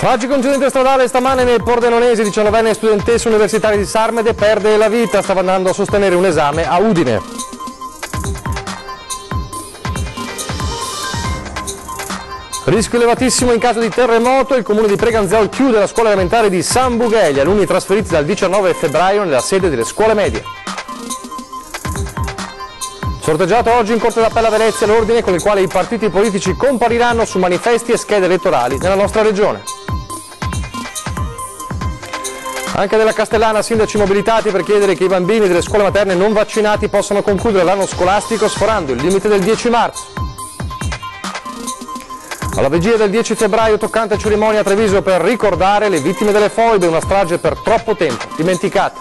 Tragico incidente stradale stamane nel Pordenonese, 19enne studentessa universitaria di Sarmede perde la vita, stava andando a sostenere un esame a Udine. Rischio elevatissimo in caso di terremoto, il comune di Preganziol chiude la scuola elementare di San Bugè, gli alunni trasferiti dal 19 febbraio nella sede delle scuole medie. Sorteggiato oggi in Corte d'Appello a Venezia l'ordine con il quale i partiti politici compariranno su manifesti e schede elettorali nella nostra regione. Anche della Castellana sindaci mobilitati per chiedere che i bambini delle scuole materne non vaccinati possano concludere l'anno scolastico sforando il limite del 10 marzo. Alla vigilia del 10 febbraio toccante cerimonia a Treviso per ricordare le vittime delle foibe, una strage per troppo tempo dimenticata.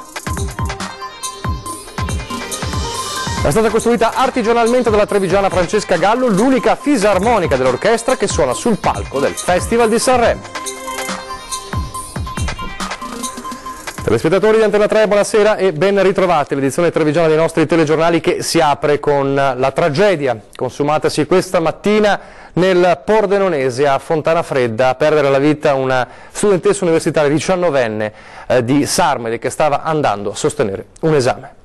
È stata costruita artigianalmente dalla trevigiana Francesca Gallo l'unica fisarmonica dell'orchestra che suona sul palco del Festival di Sanremo. Telespettatori di Antena 3, buonasera e ben ritrovati. L'edizione trevigiana dei nostri telegiornali che si apre con la tragedia consumatasi questa mattina nel Pordenonese a Fontana Fredda, a perdere la vita una studentessa universitaria 19enne di Sarmede che stava andando a sostenere un esame.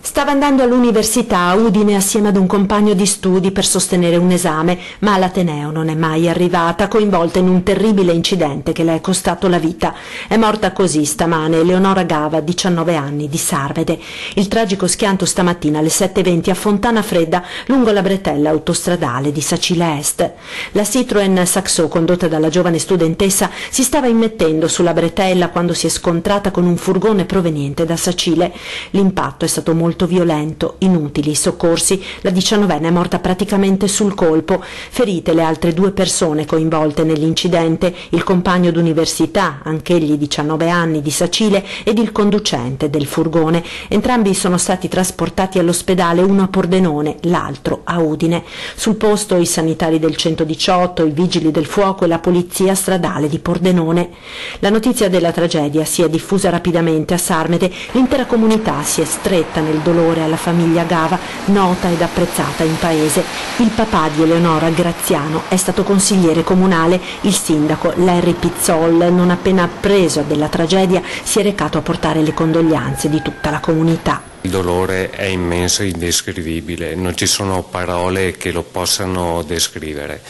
Stava andando all'università a Udine assieme ad un compagno di studi per sostenere un esame, ma all'Ateneo non è mai arrivata, coinvolta in un terribile incidente che le è costato la vita. È morta così stamane Eleonora Gava, 19 anni, di Sarmede. Il tragico schianto stamattina alle 7:20 a Fontana Fredda, lungo la bretella autostradale di Sacile Est. La Citroën Saxo, condotta dalla giovane studentessa, si stava immettendo sulla bretella quando si è scontrata con un furgone proveniente da Sacile. L'impatto è stato molto violento, inutili i soccorsi, la 19enne è morta praticamente sul colpo, ferite le altre 2 persone coinvolte nell'incidente, il compagno d'università, anch'egli 19 anni, di Sacile, ed il conducente del furgone. Entrambi sono stati trasportati all'ospedale, uno a Pordenone, l'altro a Udine. Sul posto i sanitari del 118, i vigili del fuoco e la polizia stradale di Pordenone. La notizia della tragedia si è diffusa rapidamente a Sarmede, l'intera comunità si è stretta nel dolore alla famiglia Gava, nota ed apprezzata in paese. Il papà di Eleonora, Graziano, è stato consigliere comunale. Il sindaco Larry Pizzol, non appena appreso della tragedia, si è recato a portare le condoglianze di tutta la comunità. Il dolore è immenso e indescrivibile, non ci sono parole che lo possano descrivere.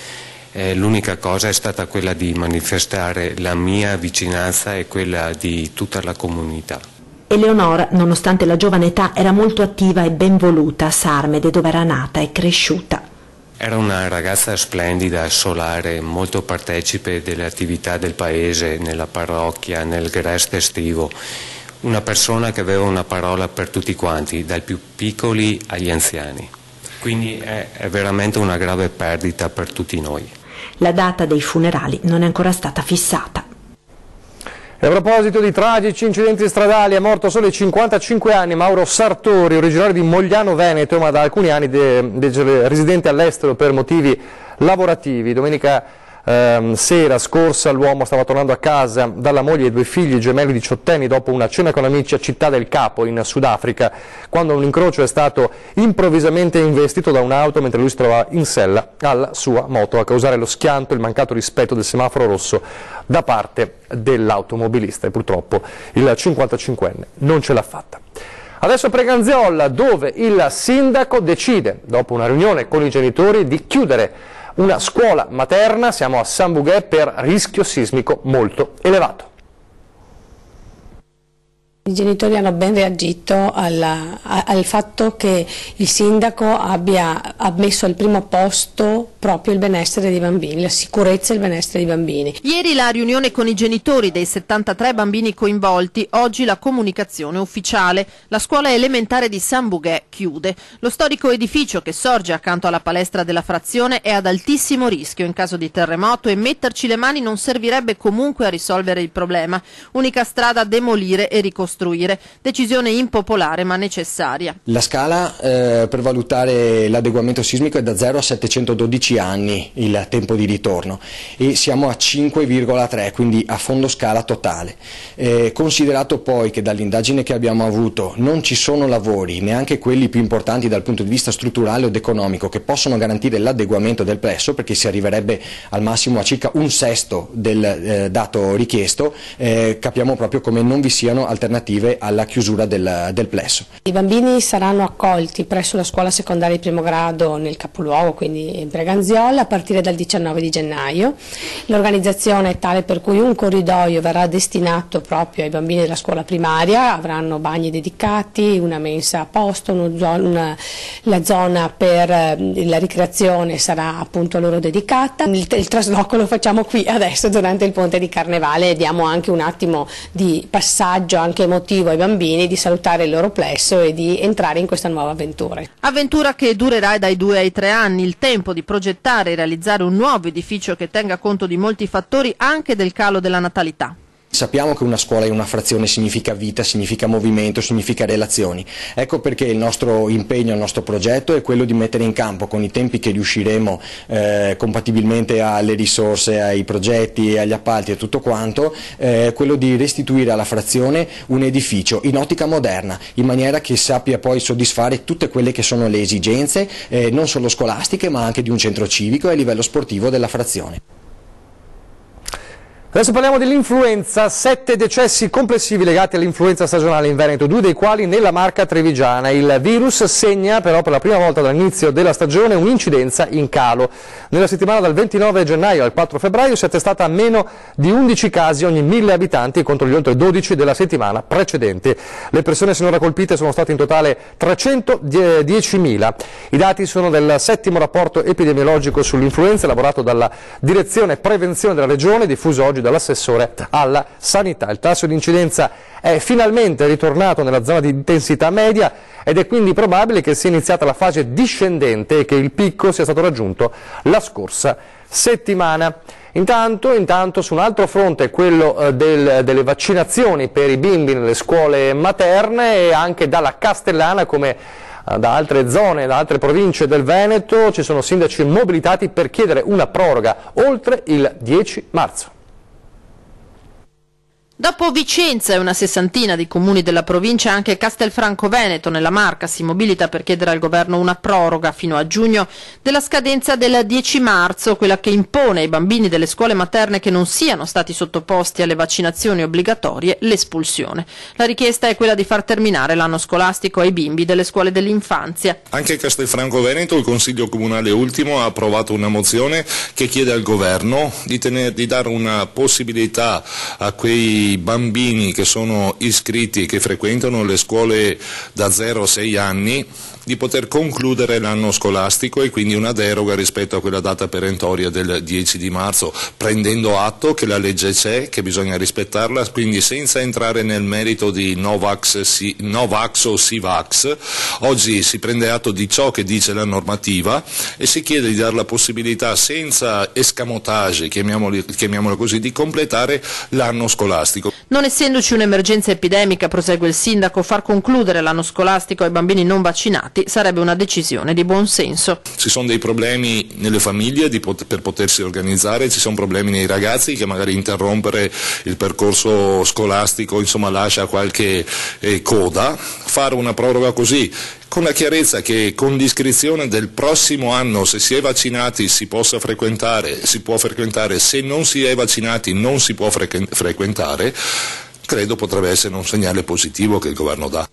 L'unica cosa è stata quella di manifestare la mia vicinanza e quella di tutta la comunità. Eleonora, nonostante la giovane età, era molto attiva e ben voluta a Sarmede, dove era nata e cresciuta. Era una ragazza splendida, solare, molto partecipe delle attività del paese, nella parrocchia, nel Grest estivo. Una persona che aveva una parola per tutti quanti, dai più piccoli agli anziani. Quindi è veramente una grave perdita per tutti noi. La data dei funerali non è ancora stata fissata. E a proposito di tragici incidenti stradali, è morto a soli 55 anni Mauro Sartori, originario di Mogliano Veneto, ma da alcuni anni residente all'estero per motivi lavorativi. Domenica sera scorsa l'uomo stava tornando a casa dalla moglie e 2 figli gemelli diciottenni dopo una cena con amici a Città del Capo in Sudafrica, quando un incrocio è stato improvvisamente investito da un'auto mentre lui si trovava in sella alla sua moto, a causare lo schianto e il mancato rispetto del semaforo rosso da parte dell'automobilista, e purtroppo il 55enne non ce l'ha fatta. Adesso a Preganziol, dove il sindaco decide, dopo una riunione con i genitori, di chiudere una scuola materna. Siamo a San Bugè per rischio sismico molto elevato. I genitori hanno ben reagito al fatto che il sindaco abbia messo al primo posto proprio il benessere dei bambini, la sicurezza e il benessere dei bambini. Ieri la riunione con i genitori dei 73 bambini coinvolti, oggi la comunicazione ufficiale. La scuola elementare di San Bugè chiude. Lo storico edificio che sorge accanto alla palestra della frazione è ad altissimo rischio in caso di terremoto e metterci le mani non servirebbe comunque a risolvere il problema. Unica strada: demolire e ricostruire ricostruire. Decisione impopolare ma necessaria. La scala per valutare l'adeguamento sismico è da 0 a 712 anni il tempo di ritorno e siamo a 5,3, quindi a fondo scala totale. Considerato poi che dall'indagine che abbiamo avuto non ci sono lavori, neanche quelli più importanti dal punto di vista strutturale ed economico, che possono garantire l'adeguamento del plesso, perché si arriverebbe al massimo a circa un sesto del dato richiesto, capiamo proprio come non vi siano alternative alla chiusura del plesso. I bambini saranno accolti presso la scuola secondaria di primo grado nel capoluogo, quindi in Breganziola, a partire dal 19 di gennaio. L'organizzazione è tale per cui un corridoio verrà destinato proprio ai bambini della scuola primaria, avranno bagni dedicati, una mensa a posto, la zona per la ricreazione sarà appunto loro dedicata. Il trasloco lo facciamo qui adesso durante il ponte di Carnevale e diamo anche un attimo di passaggio anche emotivo ai bambini, di salutare il loro plesso e di entrare in questa nuova avventura. Avventura che durerà dai 2 ai 3 anni, il tempo di progettare e realizzare un nuovo edificio che tenga conto di molti fattori, anche del calo della natalità. Sappiamo che una scuola in una frazione significa vita, significa movimento, significa relazioni. Ecco perché il nostro impegno, il nostro progetto è quello di mettere in campo, con i tempi che riusciremo, compatibilmente alle risorse, ai progetti, agli appalti e tutto quanto, quello di restituire alla frazione un edificio in ottica moderna, in maniera che sappia poi soddisfare tutte quelle che sono le esigenze, non solo scolastiche ma anche di un centro civico e a livello sportivo della frazione. Adesso parliamo dell'influenza, 7 decessi complessivi legati all'influenza stagionale in Veneto, 2 dei quali nella Marca trevigiana. Il virus segna però per la prima volta dall'inizio della stagione un'incidenza in calo. Nella settimana dal 29 gennaio al 4 febbraio si è attestata a meno di 11 casi ogni 1000 abitanti contro gli oltre 12 della settimana precedente. Le persone sinora colpite sono state in totale 310.000. I dati sono del 7° rapporto epidemiologico sull'influenza elaborato dalla Direzione Prevenzione della Regione, diffuso oggi dall'assessore alla sanità. Il tasso di incidenza è finalmente ritornato nella zona di intensità media ed è quindi probabile che sia iniziata la fase discendente e che il picco sia stato raggiunto la scorsa settimana. Intanto su un altro fronte, quello delle vaccinazioni per i bimbi nelle scuole materne, e anche dalla Castellana come da altre zone, da altre province del Veneto ci sono sindaci mobilitati per chiedere una proroga oltre il 10 marzo. Dopo Vicenza e una sessantina di comuni della provincia, anche Castelfranco Veneto nella Marca si mobilita per chiedere al governo una proroga fino a giugno della scadenza del 10 marzo, quella che impone ai bambini delle scuole materne che non siano stati sottoposti alle vaccinazioni obbligatorie l'espulsione. La richiesta è quella di far terminare l'anno scolastico ai bimbi delle scuole dell'infanzia. Anche a Castelfranco Veneto il Consiglio Comunale ultimo ha approvato una mozione che chiede al governo di dare una possibilità a quei bambini che sono iscritti e che frequentano le scuole da 0 a 6 anni di poter concludere l'anno scolastico e quindi una deroga rispetto a quella data perentoria del 10 di marzo, prendendo atto che la legge c'è, che bisogna rispettarla, quindi senza entrare nel merito di Novax o Sivax. Oggi si prende atto di ciò che dice la normativa e si chiede di dare la possibilità, senza escamotage, chiamiamolo così, di completare l'anno scolastico. Non essendoci un'emergenza epidemica, prosegue il sindaco, far concludere l'anno scolastico ai bambini non vaccinati sarebbe una decisione di buon senso. Ci sono dei problemi nelle famiglie per potersi organizzare, ci sono problemi nei ragazzi che magari interrompere il percorso scolastico lascia qualche coda. Fare una proroga così, con la chiarezza che con l'iscrizione del prossimo anno, se si è vaccinati si può frequentare, se non si è vaccinati non si può frequentare, credo potrebbe essere un segnale positivo che il governo dà.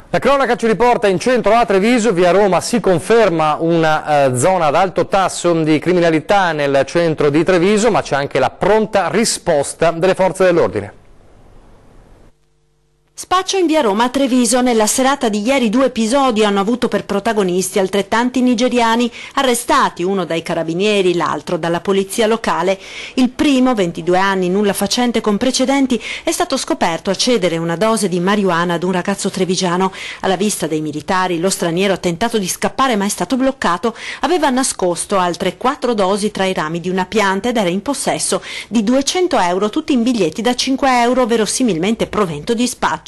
La cronaca ci riporta in centro a Treviso, via Roma si conferma una zona ad alto tasso di criminalità nel centro di Treviso, ma c'è anche la pronta risposta delle forze dell'ordine. Spaccio in via Roma a Treviso. Nella serata di ieri 2 episodi hanno avuto per protagonisti altrettanti nigeriani, arrestati, uno dai carabinieri, l'altro dalla polizia locale. Il primo, 22 anni, nulla facente con precedenti, è stato scoperto a cedere una dose di marijuana ad un ragazzo trevigiano. Alla vista dei militari lo straniero ha tentato di scappare ma è stato bloccato. Aveva nascosto altre 4 dosi tra i rami di una pianta ed era in possesso di 200 euro, tutti in biglietti da 5 euro, verosimilmente provento di spaccio.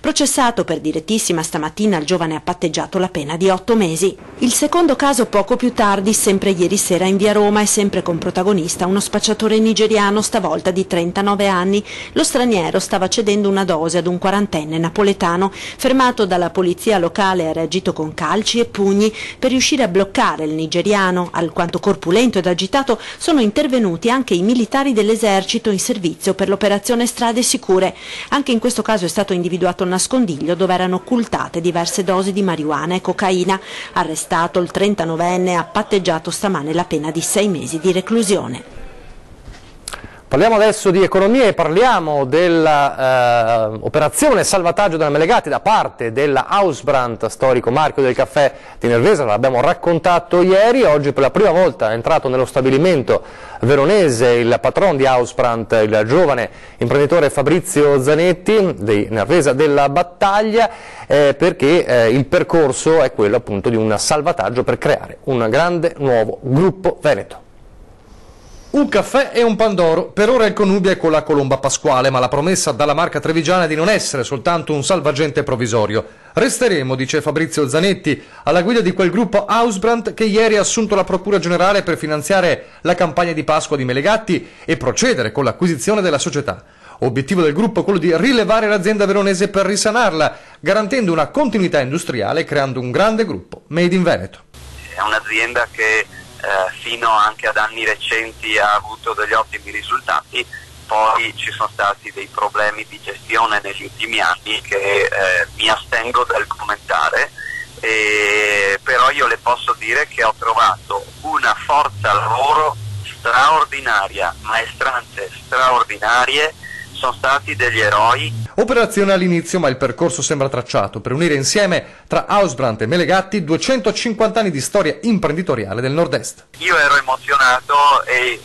Processato per direttissima stamattina, il giovane ha patteggiato la pena di 8 mesi. Il secondo caso poco più tardi, sempre ieri sera in via Roma e sempre con protagonista uno spacciatore nigeriano, stavolta di 39 anni. Lo straniero stava cedendo una dose ad un 40enne napoletano. Fermato dalla polizia locale, ha reagito con calci e pugni. Per riuscire a bloccare il nigeriano, alquanto corpulento ed agitato, sono intervenuti anche i militari dell'esercito in servizio per l'operazione Strade Sicure. Anche in questo caso è stato individuato un nascondiglio dove erano occultate diverse dosi di marijuana e cocaina. Arrestato il 39enne, ha patteggiato stamane la pena di 6 mesi di reclusione. Parliamo adesso di economia e parliamo dell'operazione salvataggio della Melegatti da parte della Hausbrandt, storico marchio del caffè di Nervesa. L'abbiamo raccontato ieri. Oggi per la prima volta è entrato nello stabilimento veronese il patron di Hausbrandt, il giovane imprenditore Fabrizio Zanetti di Nervesa della Battaglia, perché il percorso è quello appunto di un salvataggio per creare un grande nuovo gruppo veneto. Un caffè e un pandoro, per ora il connubio è con la colomba pasquale, ma la promessa dalla marca trevigiana è di non essere soltanto un salvagente provvisorio. Resteremo, dice Fabrizio Zanetti, alla guida di quel gruppo Hausbrandt che ieri ha assunto la Procura Generale per finanziare la campagna di Pasqua di Melegatti e procedere con l'acquisizione della società. Obiettivo del gruppo è quello di rilevare l'azienda veronese per risanarla, garantendo una continuità industriale e creando un grande gruppo made in Veneto. È un'azienda che fino anche ad anni recenti ha avuto degli ottimi risultati, poi ci sono stati dei problemi di gestione negli ultimi anni che mi astengo dal commentare, però io le posso dire che ho trovato una forza lavoro straordinaria, maestranze straordinarie, sono stati degli eroi. Operazione all'inizio, ma il percorso sembra tracciato per unire insieme tra Hausbrandt e Melegatti 250 anni di storia imprenditoriale del nord-est. Io ero emozionato e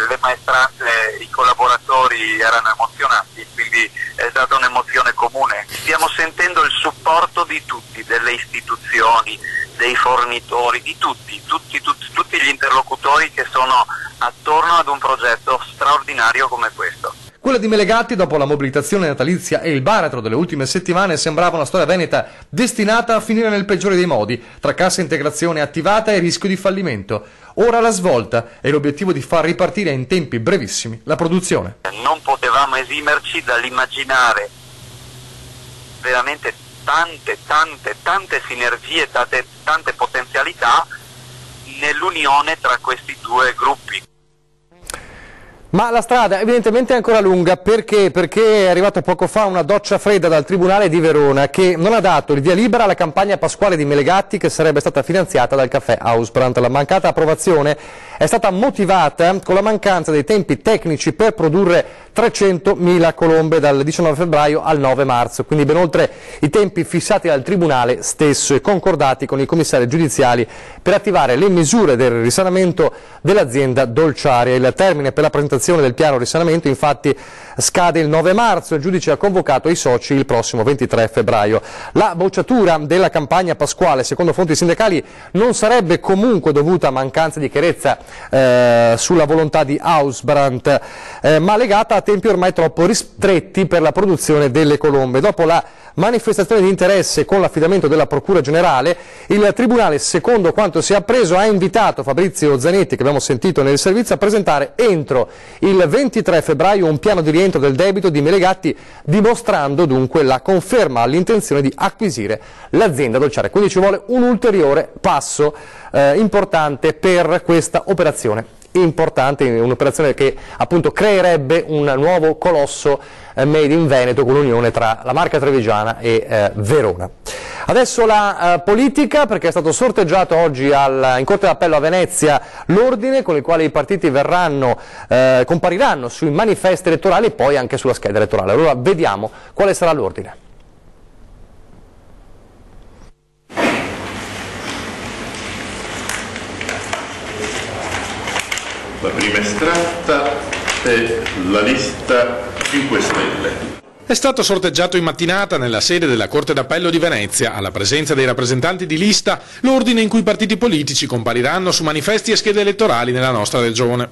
le maestranze, i collaboratori erano emozionati, quindi è stata un'emozione comune. Stiamo sentendo il supporto di tutti, delle istituzioni, dei fornitori, di tutti gli interlocutori che sono attorno ad un progetto straordinario come questo. Quella di Melegatti, dopo la mobilitazione natalizia e il baratro delle ultime settimane, sembrava una storia veneta destinata a finire nel peggiore dei modi, tra cassa integrazione attivata e rischio di fallimento. Ora la svolta è l'obiettivo di far ripartire in tempi brevissimi la produzione. Non potevamo esimerci dall'immaginare veramente tante sinergie, tante potenzialità nell'unione tra questi due gruppi. Ma la strada evidentemente è ancora lunga, perché è arrivata poco fa una doccia fredda dal Tribunale di Verona che non ha dato il via libera alla campagna pasquale di Melegatti che sarebbe stata finanziata dal caffè Hausbrandt. La mancata approvazione è stata motivata con la mancanza dei tempi tecnici per produrre 300.000 colombe dal 19 febbraio al 9 marzo, quindi ben oltre i tempi fissati dal Tribunale stesso e concordati con i commissari giudiziali per attivare le misure del risanamento dell'azienda dolciaria. Il termine per la presentazione del piano risanamento infatti scade il 9 marzo, il giudice ha convocato i soci il prossimo 23 febbraio. La bocciatura della campagna pasquale, secondo fonti sindacali, non sarebbe comunque dovuta a mancanza di chiarezza sulla volontà di Hausbrandt, ma legata a tempi ormai troppo ristretti per la produzione delle colombe. Dopo la manifestazione di interesse con l'affidamento della Procura Generale, il Tribunale, secondo quanto si è appreso, ha invitato Fabrizio Zanetti, che abbiamo sentito nel servizio, a presentare entro il 23 febbraio un piano di rientro del debito di Melegatti, dimostrando dunque la conferma all'intenzione di acquisire l'azienda dolciaria. Quindi ci vuole un ulteriore passo importante per questa operazione. Importante, un'operazione che appunto creerebbe un nuovo colosso made in Veneto con l'unione tra la marca trevigiana e Verona. Adesso la politica, perché è stato sorteggiato oggi in Corte d'Appello a Venezia l'ordine con il quale i partiti compariranno sui manifesti elettorali e poi anche sulla scheda elettorale. Allora vediamo quale sarà l'ordine. La prima estratta è la lista 5 Stelle. È stato sorteggiato in mattinata nella sede della Corte d'Appello di Venezia, alla presenza dei rappresentanti di lista, l'ordine in cui i partiti politici compariranno su manifesti e schede elettorali nella nostra regione.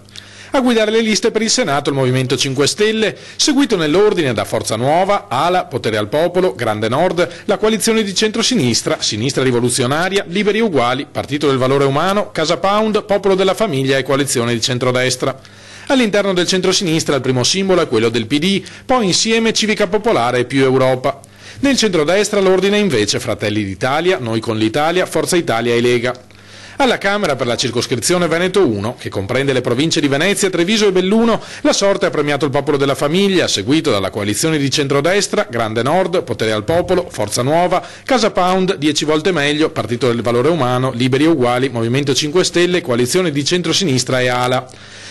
A guidare le liste per il Senato il Movimento 5 Stelle, seguito nell'ordine da Forza Nuova, ALA, Potere al Popolo, Grande Nord, la coalizione di centrosinistra, Sinistra Rivoluzionaria, Liberi e Uguali, Partito del Valore Umano, Casa Pound, Popolo della Famiglia e coalizione di centrodestra. All'interno del centrosinistra il primo simbolo è quello del PD, poi insieme Civica Popolare e Più Europa. Nel centrodestra l'ordine è invece Fratelli d'Italia, Noi con l'Italia, Forza Italia e Lega. Alla Camera per la circoscrizione Veneto 1, che comprende le province di Venezia, Treviso e Belluno, la sorte ha premiato il Popolo della Famiglia, seguito dalla coalizione di centrodestra, Grande Nord, Potere al Popolo, Forza Nuova, Casa Pound, 10 volte meglio, Partito del Valore Umano, Liberi e Uguali, Movimento 5 Stelle, coalizione di centrosinistra e ALA.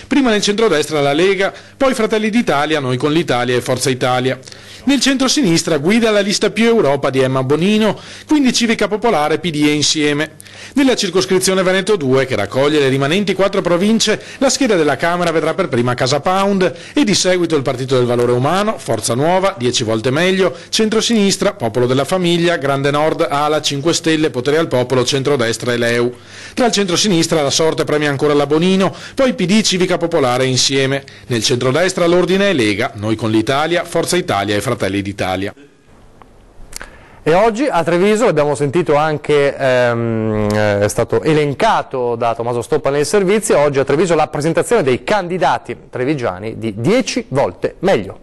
Prima nel centrodestra la Lega, poi Fratelli d'Italia, Noi con l'Italia e Forza Italia. Nel centrosinistra guida la lista Più Europa di Emma Bonino, quindi Civica Popolare, PD e Insieme. Nella circoscrizione Veneto 2, che raccoglie le rimanenti 4 province, la scheda della Camera vedrà per prima Casa Pound e di seguito il Partito del Valore Umano, Forza Nuova, 10 volte meglio, centrosinistra, Popolo della Famiglia, Grande Nord, ALA, 5 Stelle, Potere al Popolo, centrodestra e LeU. Tra il centrosinistra la sorte premia ancora la Bonino, poi PD, Civica Popolare e Insieme. Nel centrodestra l'ordine è Lega, Noi con l'Italia, Forza Italia e Fratelli d'Italia. E oggi a Treviso, l'abbiamo sentito anche, è stato elencato da Tommaso Stoppa nel servizio, oggi a Treviso la presentazione dei candidati trevigiani di 10 volte meglio.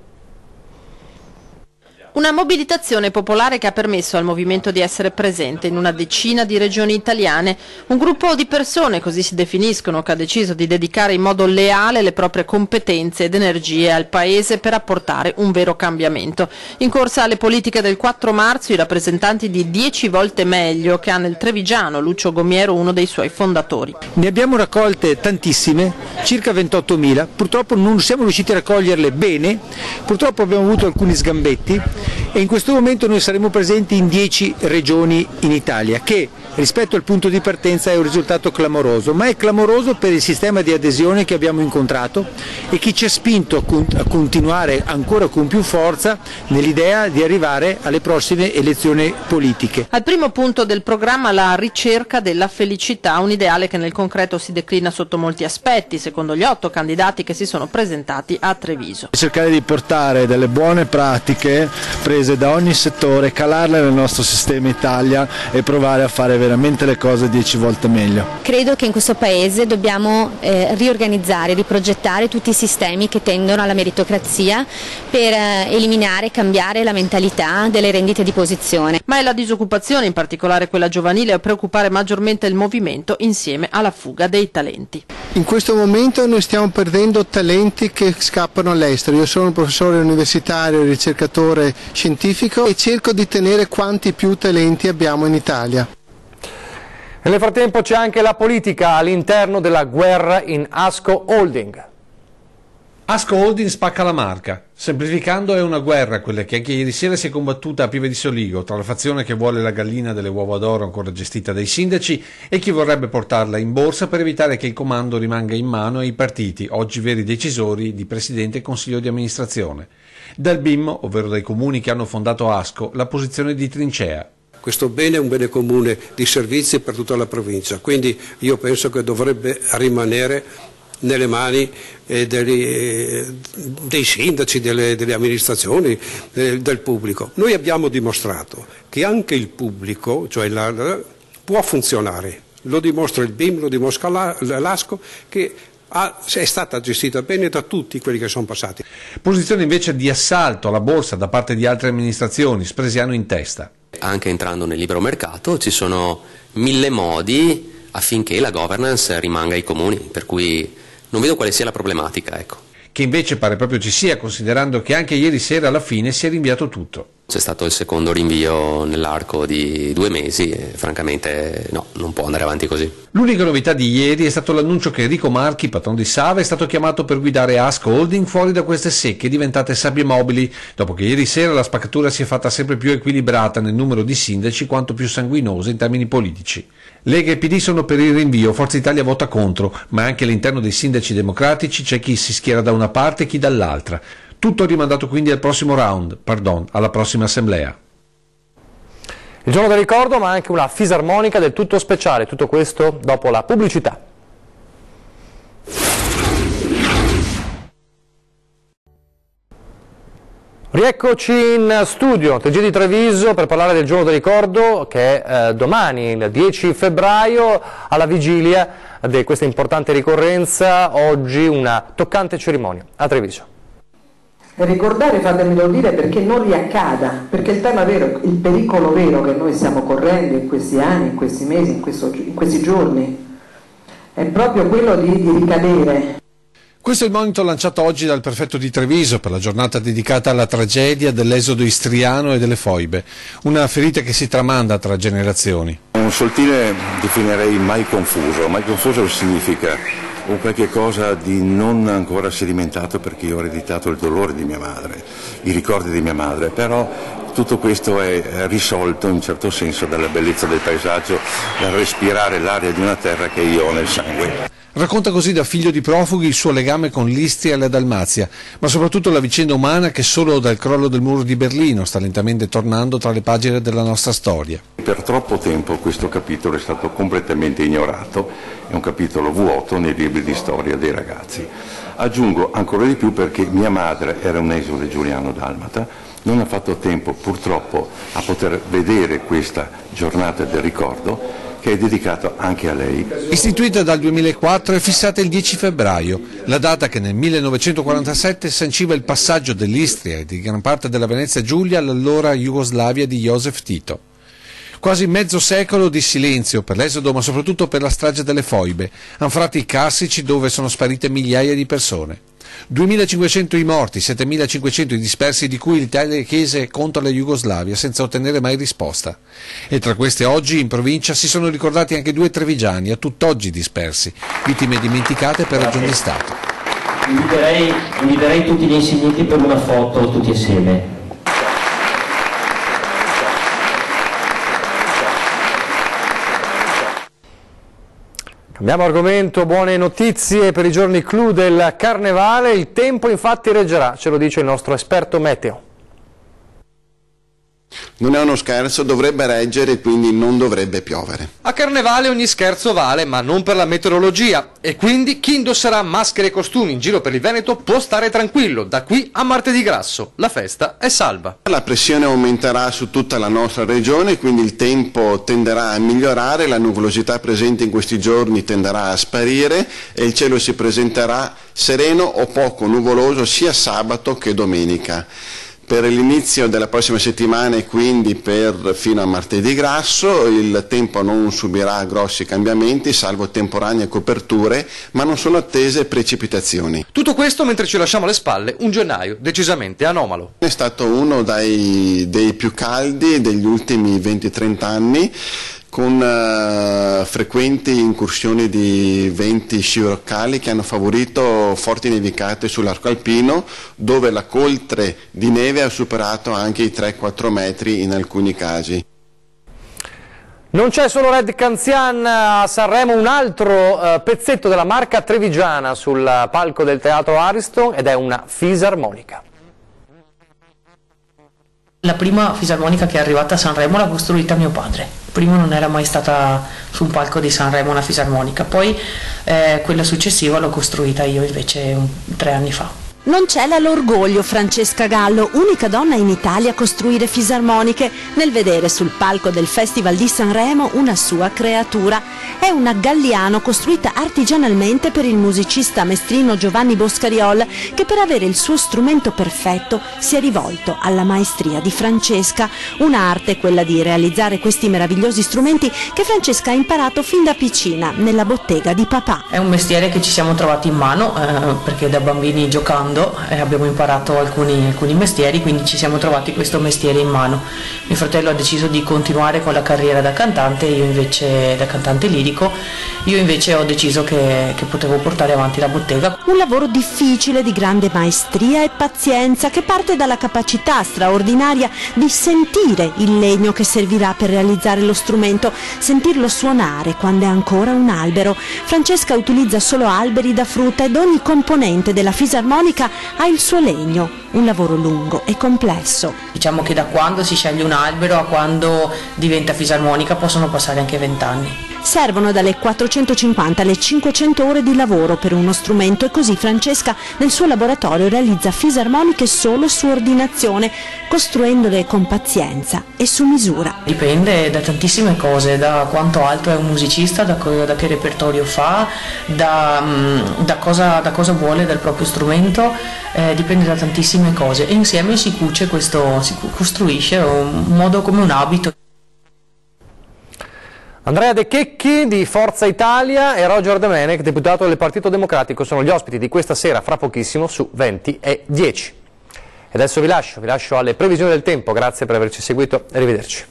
Una mobilitazione popolare che ha permesso al movimento di essere presente in una decina di regioni italiane. Un gruppo di persone, così si definiscono, che ha deciso di dedicare in modo leale le proprie competenze ed energie al Paese per apportare un vero cambiamento. In corsa alle politiche del 4 marzo i rappresentanti di 10 volte meglio, che ha nel trevigiano Lucio Gomiero, uno dei suoi fondatori. Ne abbiamo raccolte tantissime, circa 28.000, purtroppo non siamo riusciti a raccoglierle bene, purtroppo abbiamo avuto alcuni sgambetti. E in questo momento noi saremo presenti in 10 regioni in Italia, che rispetto al punto di partenza è un risultato clamoroso, ma è clamoroso per il sistema di adesione che abbiamo incontrato e che ci ha spinto a continuare ancora con più forza nell'idea di arrivare alle prossime elezioni politiche. Al primo punto del programma la ricerca della felicità, un ideale che nel concreto si declina sotto molti aspetti, secondo gli 8 candidati che si sono presentati a Treviso. Cercare di portare delle buone pratiche prese da ogni settore, calarle nel nostro sistema Italia e provare a fare veramente le cose 10 volte meglio. Credo che in questo Paese dobbiamo riorganizzare, riprogettare tutti i sistemi che tendono alla meritocrazia per eliminare e cambiare la mentalità delle rendite di posizione. Ma è la disoccupazione, in particolare quella giovanile, a preoccupare maggiormente il movimento insieme alla fuga dei talenti. In questo momento noi stiamo perdendo talenti che scappano all'estero. Io sono un professore universitario, ricercatore scientifico e cerco di tenere quanti più talenti abbiamo in Italia. Nel frattempo c'è anche la politica all'interno della guerra in Asco Holding. Asco Holding spacca la marca. Semplificando, è una guerra quella che anche ieri sera si è combattuta a Pieve di Soligo tra la fazione che vuole la gallina delle uova d'oro ancora gestita dai sindaci e chi vorrebbe portarla in borsa per evitare che il comando rimanga in mano ai partiti, oggi veri decisori di presidente e consiglio di amministrazione. Dal BIM, ovvero dai comuni che hanno fondato Asco, la posizione di trincea. Questo bene è un bene comune di servizi per tutta la provincia, quindi io penso che dovrebbe rimanere nelle mani dei sindaci, delle amministrazioni, del pubblico. Noi abbiamo dimostrato che anche il pubblico, cioè può funzionare, lo dimostra il BIM, lo dimostra l'Asco, che è stata gestita bene da tutti quelli che sono passati. Posizione invece di assalto alla borsa da parte di altre amministrazioni, Spresiano in testa. Anche entrando nel libero mercato ci sono 1000 modi affinché la governance rimanga ai comuni, per cui non vedo quale sia la problematica, ecco. Che invece pare proprio ci sia, considerando che anche ieri sera alla fine si è rinviato tutto. C'è stato il secondo rinvio nell'arco di 2 mesi e francamente no, non può andare avanti così. L'unica novità di ieri è stato l'annuncio che Enrico Marchi, patron di Sava, è stato chiamato per guidare Asco Holding fuori da queste secche diventate sabbie mobili, dopo che ieri sera la spaccatura si è fatta sempre più equilibrata nel numero di sindaci quanto più sanguinosa in termini politici. Lega e PD sono per il rinvio, Forza Italia vota contro, ma anche all'interno dei sindaci democratici c'è chi si schiera da una parte e chi dall'altra. Tutto rimandato quindi al prossimo round, alla prossima assemblea. Il giorno del ricordo, ma anche una fisarmonica del tutto speciale. Tutto questo dopo la pubblicità. Rieccoci in studio, TG di Treviso, per parlare del giorno del ricordo che è domani, il 10 febbraio, alla vigilia di questa importante ricorrenza, oggi una toccante cerimonia a Treviso. Ricordare, fatemelo dire, perché non riaccada, perché il tema vero, il pericolo vero che noi stiamo correndo in questi anni, in questi mesi, in questi giorni, è proprio quello di ricadere. Questo è il monito lanciato oggi dal prefetto di Treviso per la giornata dedicata alla tragedia dell'esodo istriano e delle foibe, una ferita che si tramanda tra generazioni. Un sottile definirei mai confuso significa un qualche cosa di non ancora sedimentato, perché io ho ereditato il dolore di mia madre, i ricordi di mia madre, però tutto questo è risolto in un certo senso dalla bellezza del paesaggio, dal respirare l'aria di una terra che io ho nel sangue. Racconta così da figlio di profughi il suo legame con l'Istria e la Dalmazia, ma soprattutto la vicenda umana che solo dal crollo del muro di Berlino sta lentamente tornando tra le pagine della nostra storia. Per troppo tempo questo capitolo è stato completamente ignorato, è un capitolo vuoto nei libri di storia dei ragazzi. Aggiungo ancora di più perché mia madre era un esule giuliano-dalmata, non ha fatto tempo purtroppo a poter vedere questa giornata del ricordo, che è dedicato anche a lei. Istituita dal 2004 è fissata il 10 febbraio, la data che nel 1947 sanciva il passaggio dell'Istria e di gran parte della Venezia Giulia all'allora Jugoslavia di Josef Tito. Quasi mezzo secolo di silenzio per l'esodo, ma soprattutto per la strage delle foibe, anfratti carsici dove sono sparite migliaia di persone. 2.500 i morti, 7.500 i dispersi, di cui l'Italia chiese contro la Jugoslavia senza ottenere mai risposta. E tra queste oggi in provincia si sono ricordati anche 2 trevigiani, a tutt'oggi dispersi, vittime dimenticate per ragioni di Stato. Inviterei tutti gli insigniti per una foto tutti assieme. Cambiamo argomento, buone notizie per i giorni clou del Carnevale, il tempo infatti reggerà, ce lo dice il nostro esperto meteo. Non è uno scherzo, dovrebbe reggere e quindi non dovrebbe piovere. A Carnevale ogni scherzo vale, ma non per la meteorologia, e quindi chi indosserà maschere e costumi in giro per il Veneto può stare tranquillo, da qui a martedì grasso, la festa è salva. La pressione aumenterà su tutta la nostra regione, quindi il tempo tenderà a migliorare, la nuvolosità presente in questi giorni tenderà a sparire e il cielo si presenterà sereno o poco nuvoloso sia sabato che domenica. Per l'inizio della prossima settimana e quindi fino a martedì grasso il tempo non subirà grossi cambiamenti, salvo temporanee coperture, ma non sono attese precipitazioni. Tutto questo mentre ci lasciamo alle spalle un gennaio decisamente anomalo. È stato uno dei più caldi degli ultimi 20-30 anni, con frequenti incursioni di venti sciroccali che hanno favorito forti nevicate sull'arco alpino, dove la coltre di neve ha superato anche i 3-4 metri in alcuni casi. Non c'è solo Red Canzian a Sanremo, un altro pezzetto della marca trevigiana sul palco del Teatro Ariston, ed è una fisarmonica. La prima fisarmonica che è arrivata a Sanremo l'ha costruita mio padre. Prima non era mai stata su un palco di Sanremo una fisarmonica, poi quella successiva l'ho costruita io invece 3 anni fa. Non cela l'orgoglio Francesca Gallo, unica donna in Italia a costruire fisarmoniche, nel vedere sul palco del Festival di Sanremo una sua creatura. È una Galliano costruita artigianalmente per il musicista mestrino Giovanni Boscariol, che per avere il suo strumento perfetto si è rivolto alla maestria di Francesca. Un'arte, quella di realizzare questi meravigliosi strumenti, che Francesca ha imparato fin da piccina nella bottega di papà. È un mestiere che ci siamo trovati in mano perché da bambini giocando mondo e abbiamo imparato alcuni mestieri, quindi ci siamo trovati questo mestiere in mano. Mio fratello ha deciso di continuare con la carriera da cantante, da cantante lirico, io invece ho deciso che potevo portare avanti la bottega. Un lavoro difficile, di grande maestria e pazienza, che parte dalla capacità straordinaria di sentire il legno che servirà per realizzare lo strumento, sentirlo suonare quando è ancora un albero. Francesca utilizza solo alberi da frutta ed ogni componente della fisarmonica ha il suo legno, un lavoro lungo e complesso. Diciamo che da quando si sceglie un albero a quando diventa fisarmonica possono passare anche 20 anni. Servono dalle 450 alle 500 ore di lavoro per uno strumento e così Francesca nel suo laboratorio realizza fisarmoniche solo su ordinazione, costruendole con pazienza e su misura. Dipende da tantissime cose, da quanto alto è un musicista, da che repertorio fa, da cosa vuole del proprio strumento, dipende da tantissime cose e insieme si costruisce un modo come un abito. Andrea De Checchi di Forza Italia e Roger Domenech, deputato del Partito Democratico, sono gli ospiti di questa sera, fra pochissimo, su 20 e 10. E adesso vi lascio alle previsioni del tempo, grazie per averci seguito, arrivederci.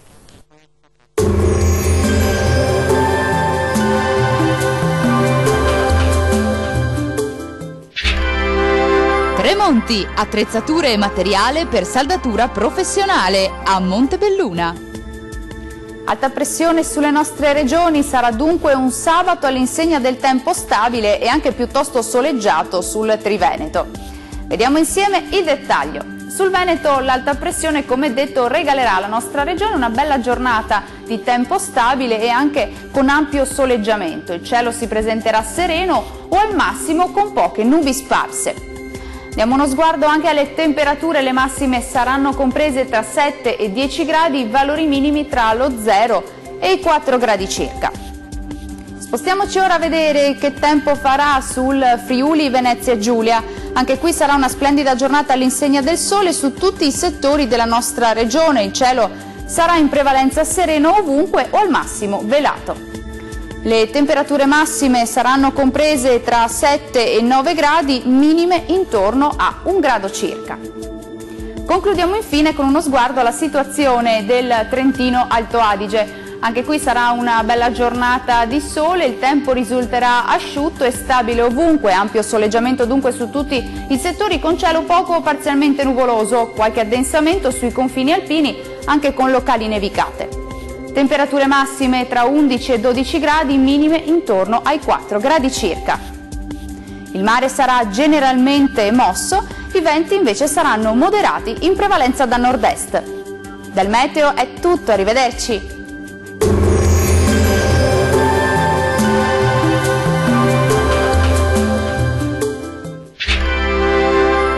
Tremonti, attrezzature e materiale per saldatura professionale a Montebelluna. Alta pressione sulle nostre regioni, sarà dunque un sabato all'insegna del tempo stabile e anche piuttosto soleggiato sul Triveneto. Vediamo insieme il dettaglio. Sul Veneto l'alta pressione, come detto, regalerà alla nostra regione una bella giornata di tempo stabile e anche con ampio soleggiamento. Il cielo si presenterà sereno o al massimo con poche nubi sparse. Diamo uno sguardo anche alle temperature, le massime saranno comprese tra 7 e 10 gradi, valori minimi tra lo 0 e i 4 gradi circa. Spostiamoci ora a vedere che tempo farà sul Friuli Venezia Giulia. Anche qui sarà una splendida giornata all'insegna del sole su tutti i settori della nostra regione. Il cielo sarà in prevalenza sereno ovunque o al massimo velato. Le temperature massime saranno comprese tra 7 e 9 gradi, minime intorno a 1 grado circa. Concludiamo infine con uno sguardo alla situazione del Trentino Alto Adige. Anche qui sarà una bella giornata di sole, il tempo risulterà asciutto e stabile ovunque, ampio soleggiamento dunque su tutti i settori con cielo poco o parzialmente nuvoloso, qualche addensamento sui confini alpini anche con locali nevicate. Temperature massime tra 11 e 12 gradi, minime intorno ai 4 gradi circa. Il mare sarà generalmente mosso, i venti invece saranno moderati in prevalenza da nord-est. Dal meteo è tutto, arrivederci.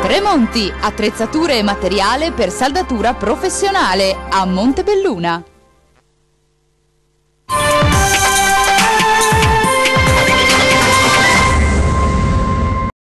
Tremonti, attrezzature e materiale per saldatura professionale a Montebelluna.